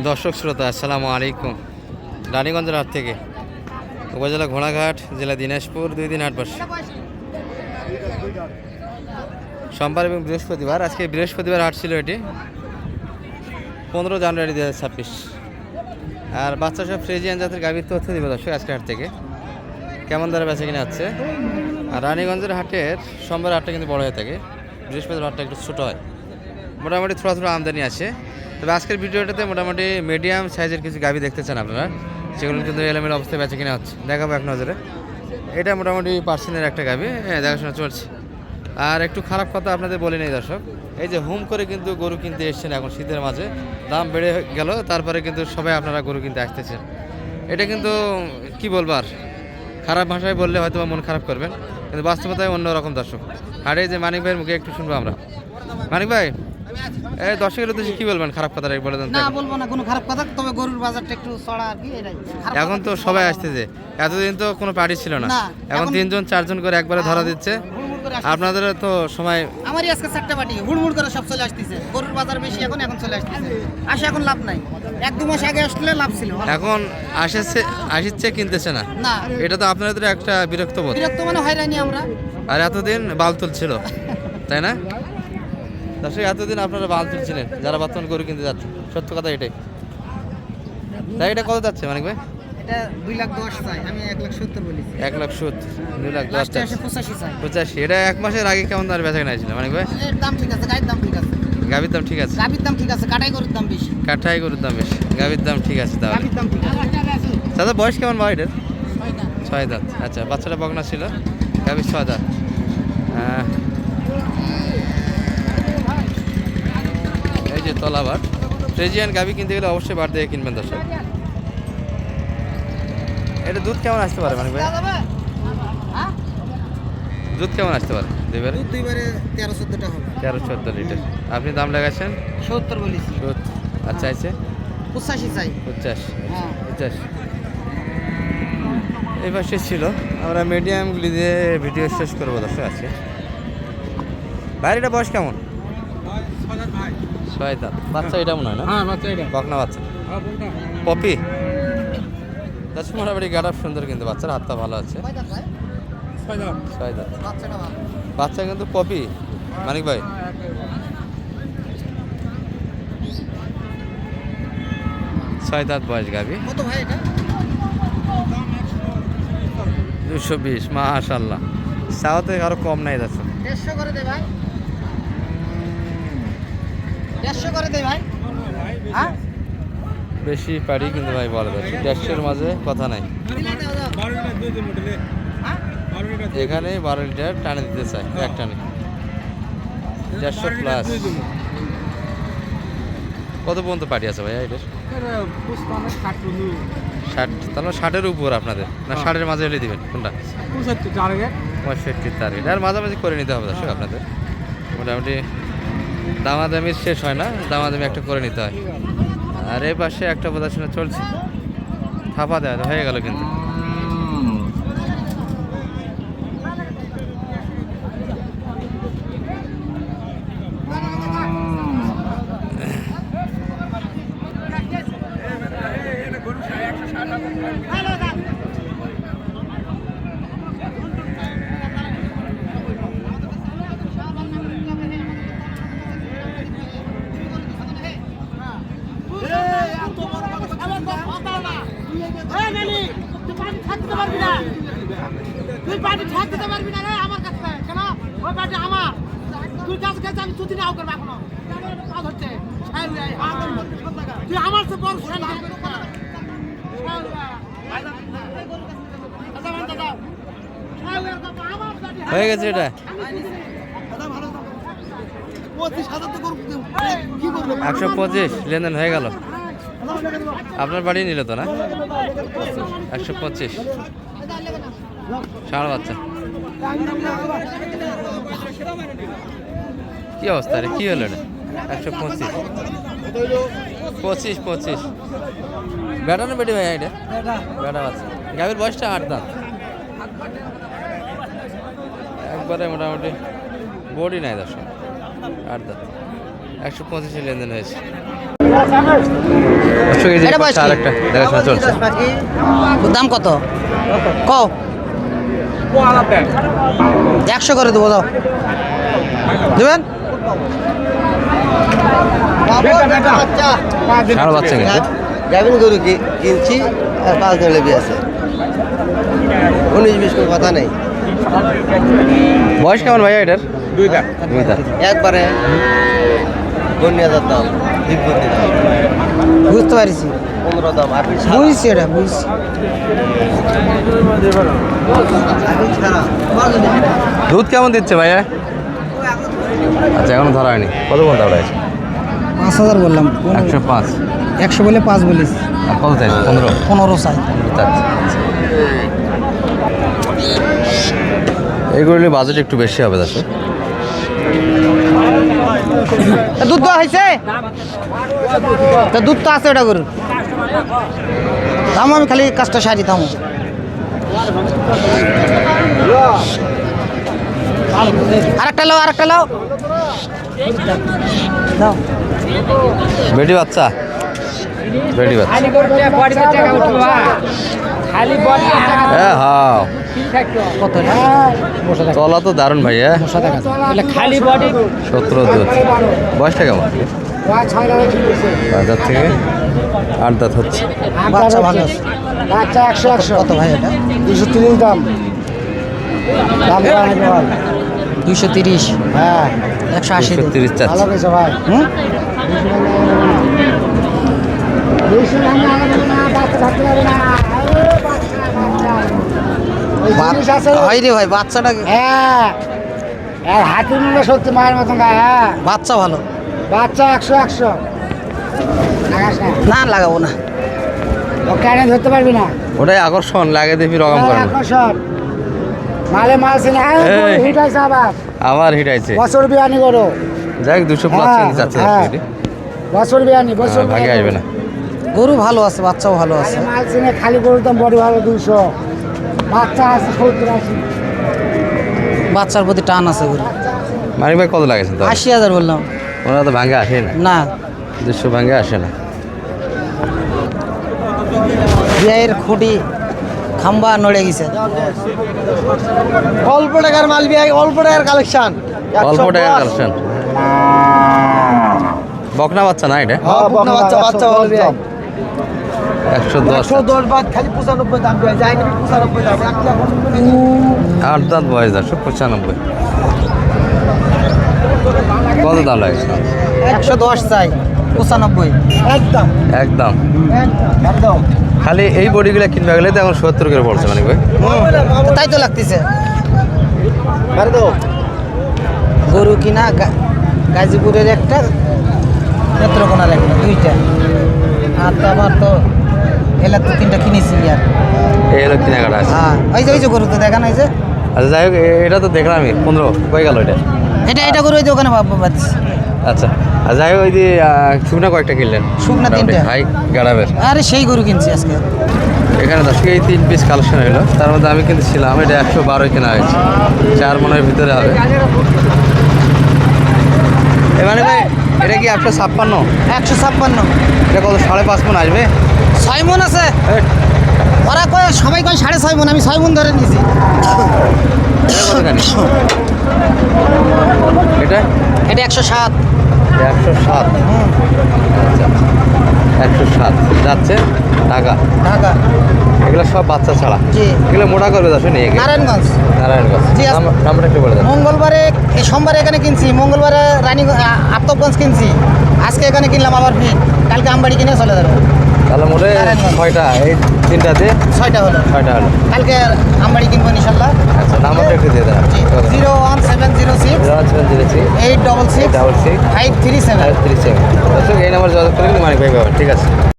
দর্শক শ্রোতা আসসালামু আলাইকুম। রানীগঞ্জের হাট থেকে উপজেলা ঘোড়াঘাট, জেলা দিনাজপুর, 2 দিন হাট বসে সোমবার এবং বৃহস্পতিবার। আজকে বৃহস্পতিবার হাট ছিল, এটি 15 জানুয়ারি 2026। আর বাচ্চা সব ফ্রিজিয়ান জাতের গাভীর তথ্য দিব দর্শক আজকে হাট থেকে কেমন দরে বেচা কিনা হচ্ছে। আর রানীগঞ্জের হাটের সোমবার হাটটা কিন্তু বড় হয়ে থাকে, বৃহস্পতিবার হাটটা একটু ছোটো হয়, মোটামুটি থোড়া আমদানি আছে। তবে আজকের ভিডিওটাতে মোটামুটি মিডিয়াম সাইজের কিছু গাভী দেখতে চান আপনারা, সেগুলো কিন্তু এলোমেলো অবস্থায় বেচা কিনা হচ্ছে, দেখাবো এক নজরে। এটা মোটামুটি পার্সেন্টের একটা গাভী, দেখাশোনা চলছে। আর একটু খারাপ কথা আপনাদের বলি নেই দর্শক, এই যে হুম করে কিন্তু গরু কিনতে এসছেন এখন শীতের মাঝে, দাম বেড়ে গেল, তারপরে কিন্তু সবাই আপনারা গরু কিনতে আসতেছেন। এটা কিন্তু কি বলবার, খারাপ ভাষায় বললে হয়তো মন খারাপ করবেন, কিন্তু বাস্তবতায় অন্যরকম দর্শক। আর এই যে মানিক ভাইয়ের মুখে একটু শুনবো আমরা। মানিক ভাই, এই দর্শকের উদ্দেশ্যে কি বলবেন, খারাপ কথা বলে দেন। না বলবো না কোনো খারাপ কথা, তবে গরুর বাজারটা একটু চড়া আর কি, এটাই। এখন তো সবাই আসতেছে, এতদিন তো কোনো পার্টি ছিল না, এখন 3জন 4জন করে একবারে ধরা দিচ্ছে। আপনাদের তো সময়, আমারই আজকে 4টা পার্টি হুড়মুড় করে সব চলে আসতেছে। গরুর বাজার বেশি এখন চলে আসতেছে, আসে এখন লাভ নাই। 1-2 মাস আগে আসলে লাভ ছিল, এখন আসছে কিনতেছে না। না, এটা তো আপনাদের একটা বিরক্ত বোধ। বিরক্ত মানে হয়রানি আমরা। আর এতদিন বাল তুলছিল, তাই না দর্শক? এতদিন আপনারা বাল তুলছিলেন যারা বর্তমান গরু কিনতে যাচ্ছে, সত্য কথা এটাই। তাই এটা কত যাচ্ছে মানিক ভাই? এটা 2,10,000 চাই, আমি 1,70,000 বলেছি। 1,70,000, 2,10,000 লাস্টে আসে 85 চাই। 85। এটা 1 মাসের আগে কেমন দাম বেচা কিনা ছিল মানিক ভাই? এর দাম ঠিক আছে, গাড়ির দাম ঠিক আছে, গাভীর দাম ঠিক আছে, গাভীর দাম ঠিক আছে, কাটাই গরুর দাম বেশি। কাঠাই গরুর দাম বেশি, গাভীর দাম ঠিক আছে। তাহলে গাভীর দাম ঠিক আছে। দাদা বয়স কেমন ভাই এটার? 6 দাঁত। 6 দাঁত। আচ্ছা, বাচ্চাটা বকনা ছিল, গাভীর 6 দাঁত। এই যে তলাবার ফ্রিজিয়ান গাভী কিনতে গেলে অবশ্যই বার দিয়ে কিনবেন দর্শক। এটা দুধ কেমন আসতে পারে মানিক ভাই? দুধ কেমন আসতে পারে? দুইবারে 13-14টা হবে। 13-14 লিটার। আপনি দাম লাগাচ্ছেন 70 বলেছি। 70। আচ্ছা, আছে 85 চাই। 50। হ্যাঁ। 50 এই পাশে ছিল। আমরা মিডিয়ামগুলি দিয়ে ভিডিও শেষ করবো দর্শক আজকে। বাইরেটা বয়স কেমন? 6 দাঁত। বাচ্চা এটা মনে হয় না? হ্যাঁ, বাচ্চা এটা। বকনা বাচ্চা, পপি। দর্শক মোটামুটি গাড়া সুন্দর, কিন্তু বাচ্চার হাতটা ভালো আছে। 6 দাঁত। বাচ্চাটা ভালো। বাচ্চা কিন্তু পপি মানিক ভাই। ছয় দাঁত বয়স গাভী। কত ভাই এটা? 220। মাশাআল্লাহ, সাউথে আরো কম নাই দর্শক। 150 করে দে ভাই। 150 করে দে ভাই। হ্যাঁ, বেশি পারি কিন্তু ভাই বলে দর্শক, 150-এর মাঝে কথা নাই। এখানে 12 লিটার টানে দিতে চাই, এক টানে 150 প্লাস। কত পর্যন্ত পার্টি আছে ভাইয়া এটার? 60। তাহলে 60-এর উপর আপনাদের, না 60-এর মাঝে হলে দিবেন কোনটা? 65 টার্গেট। আর মাঝামাঝি করে নিতে হবে দর্শক আপনাদের, মোটামুটি দামাদামি শেষ হয় না, দামাদামি একটা করে নিতে হয়। আর এই পাশে একটা প্রদর্শনী চলছে, থাপা দেওয়া হয়ে গেল কিন্তু। তুই পার্টি ঠেক দিতে পারবি না রে আমার কাছে, কেন? ওই পার্টি আমার, তুই কাজ কাছে আমি ছুটি নাও করবো এখনো। কাজ হচ্ছে তুই আমার চেয়ে বড় হয়ে গেছে এটা। 125 লেনদেন হয়ে গেল। আপনার বাড়ি নিল তো না? 125 ষাঁড় বাচ্চা। কি অবস্থা রে, কি হলো এটা? 125 25 বেটা না বেটি ভাই? এটা বেটা বাচ্চা, গাভীর বয়সটা 8 দাঁত, একবারে মোটামুটি বডি নাই দর্শক, 8 দাঁত। 125 লেনদেন হয়েছে। দর্শক এই যে এটা বয়স কি? আরেকটা দেখাশোনা চলছে। ওর দাম কত কও 100 করে দেবো দাও দেবেন ষাঁড় বাচ্চা কিন্তু গাভিন গরু কিনছি আর 5 দিন লেগে আছে 19-20 কোনো কথা নেই বয়স কেমন ভাইয়া এটার? দুই দাঁত। একবারে 15,000 দাম দিব্যতি দাম বুঝতে পারছি 15 দাম আর বুঝছি এটা বুঝছি ছাড়া দুধ কেমন দিচ্ছে ভাইয়া? আচ্ছা এখনো ধরা হয়নি। কত বলতে ওটা? 5,000 বললাম 105। 100 বলে 5 বলিস আর কত চাইছে? 15। 15 চাই এইগুলির বাজেট একটু বেশি হবে দর্শক। দুধ তো হয়েছে তা দুধ তো আছে ওটা গরুর দাম আমি খালি কাজটা সারি দাম আরেকটা লাও দাও বেটি বাচ্চা বেটি বাচ্চা হ্যাঁ হ্যাঁ কত তলা তো দারুণ ভাইয়া। খালি বডি 17 দুধ। বয়সটা কেমন? বাজার থেকে 8 দাঁত হচ্ছে। বাচ্চা ভালো আছে বাচ্চা 100 কত ভাই এটা 230 দাম দাম 230 হ্যাঁ 180 দেব। 30 চাচ্ছে। কইছো ভাই হুম হয় রে ভাই বাচ্চাটা হ্যাঁ আর হাতির মুখে সত্যি মায়ের মতন গায়ে হ্যাঁ বাচ্চা ভালো বাচ্চা 100 লাগাস না না লাগাবো না ও কেন ধরতে পারবি না ওটাই আকর্ষণ লাগে দেখি রকম করে না। আকর্ষণ মালে মাল সিনে এই। হিট আছে আবার হিটাইছে। বছর বিয়ানি করো যাই 200 প্লাস হ্যাঁ, চিনি চাচ্ছে হ্যাঁ। বছর বিয়ানি বছর ভাগে আসবে না। গরু ভালো আছে বাচ্চাও ভালো আছে মাল সিনে খালি গরুর দাম বড় ভালো 200 বাচ্চা আছে 70-80 বাচ্চার প্রতি টান আছে গরু মানিক ভাই কত লাগেছে তো? 80,000 বললাম ওরা তো ভাঙে আসে না। না 200 ভাঙে আসে না। বিয়ের খুঁটি খাম্বা নড়ে গেছে অল্প টাকার মাল বিয়াই অল্প টাকার কালেকশন অল্প টাকার কালেকশন। বকনা বাচ্চা না এটা? বকনা বাচ্চা ভালো বিয়াই 110। 110 বাদ খালি 95 দাম দেয় যায় না 95 দাম 1 লাখ 8 দাঁত বয়স 95। কত দাম লাগেছে? 110 চাই 95 একদম একদম। একদম খালি এই বডিগুলো কিনবে গেলে তো এখন 70 করে পড়ছে মানিক ভাই। তাই তো লাগতেছে মার দাও গরু কিনা গাজীপুরের একটা নেত্রকোনার একটা দুইটা আর তো আবার তো এলাকা তো 3টা কিনেছি আর এই হলো কেনাকাটা আছে। হ্যাঁ ওই যে গরু তো দেখানো হয়েছে আচ্ছা যাই হোক এটা তো দেখলাম আমি 15 কই গেল এটা? এটা গরু ওই যে ওখানে পাচ্ছি আচ্ছা আর যাই হোক ওই যে শুকনা কয়েকটা কিনলেন? শুকনা 3টে। হাই গাড়াবের। আরে সেই গরু কিনছি আজকে এখানে দর্শক এই 3 পিস কালেকশন হলো, তার মধ্যে আমি কিন্তু ছিলাম এটা 112 কেনা হয়েছে, 4 মনের ভিতরে হবে। মানে ভাই এটা কি 156? 156 এটা কত 5.5 মন আসবে? 6 মন আছে ওরা কয় সবাই কয় 6.5 মন আমি 6 মন ধরে নিয়েছি এটা কতখানি? এটা এটা 107 107। আচ্ছা 107 যাচ্ছে ঢাকা। ঢাকা এগুলো সব বাচ্চা ছাড়া। জি এগুলো মোটা করবে দর্শক নিয়ে গিয়ে নারায়ণগঞ্জ নারায়ণগঞ্জ। জি, নামটা একটু বলে দেন। মঙ্গলবারে এই সোমবারে এখানে কিনছি, মঙ্গলবারে রানী আফতাবগঞ্জ কিনছি, আজকে এখানে কিনলাম আবার ফির, কালকে আমবাড়ি কিনে চলে যাবে। তাহলে মোটে নারায়ণগঞ্জ। 6টা, এই 3টাতে 6টা হলো, 6টা হলো। কালকে আমবাড়ি কিনবো ইনশাল্লাহ। আচ্ছা নাম্বারটা একটু দিয়ে দেন। জি 01706 866 66 537। দর্শক এই নাম্বার যোগাযোগ করে কিন্তু মানিক ভাই পাবেন। ঠিক আছে।